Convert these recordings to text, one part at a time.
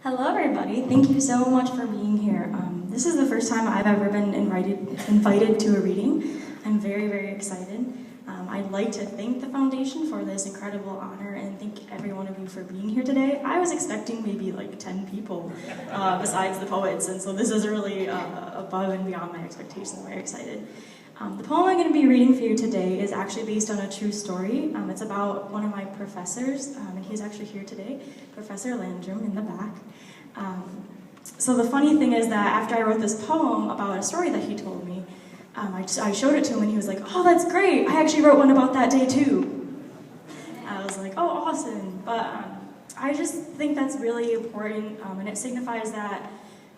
Hello, everybody. Thank you so much for being here. This is the first time I've ever been invited to a reading. I'm very, very excited. I'd like to thank the foundation for this incredible honor and thank every one of you for being here today. I was expecting maybe like 10 people besides the poets, and so this is really above and beyond my expectations. I'm very excited. The poem I'm going to be reading for you today is actually based on a true story. It's about one of my professors, and he's actually here today, Professor Landrum in the back. So the funny thing is that after I wrote this poem about a story that he told me, I showed it to him and he was like, "Oh, that's great! I actually wrote one about that day too." I was like, "Oh, awesome!" But I just think that's really important, and it signifies that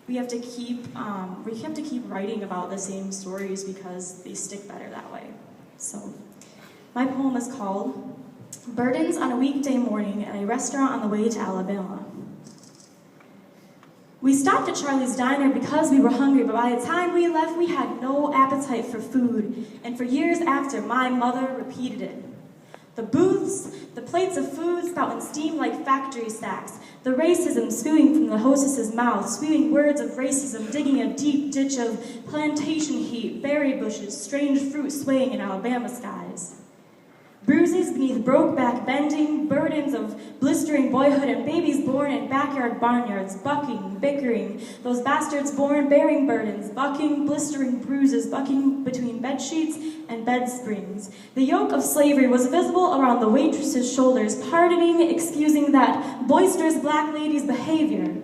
we have to keep writing about the same stories because they stick better that way. So, my poem is called "Burdens on a Weekday Morning at a Restaurant on the Way to Alabama." We stopped at Charlie's Diner because we were hungry, but by the time we left, we had no appetite for food. And for years after, my mother repeated it. The booths, the plates of food spouting steam like factory stacks, the racism spewing from the hostess's mouth, spewing words of racism, digging a deep ditch of plantation heat, berry bushes, strange fruit swaying in Alabama skies. Bruises beneath broke back bending, burdens of blistering boyhood, and babies born in backyard barnyards, bucking, bickering, those bastards born bearing burdens, bucking, blistering bruises, bucking between bed sheets and bed springs. The yoke of slavery was visible around the waitress's shoulders, pardoning, excusing that boisterous black lady's behavior.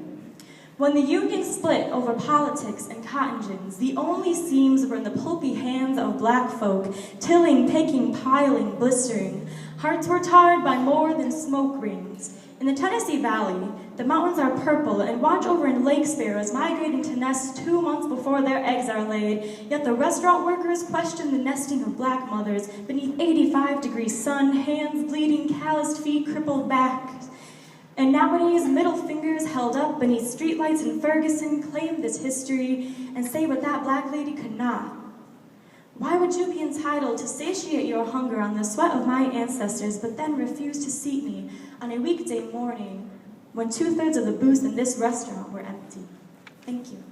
When the union split over politics and cotton gins, the only seams were in the pulpy hands of black folk, tilling, picking, piling, blistering. Hearts were tarred by more than smoke rings. In the Tennessee Valley, the mountains are purple and watch over in lake sparrows migrating to nest 2 months before their eggs are laid, yet the restaurant workers question the nesting of black mothers beneath 85-degree sun, hands bleeding, calloused feet, crippled backs. And nowadays, middle fingers held up beneath streetlights in Ferguson claim this history and say what that black lady could not. Why would you be entitled to satiate your hunger on the sweat of my ancestors, but then refuse to seat me on a weekday morning when 2/3 of the booths in this restaurant were empty? Thank you.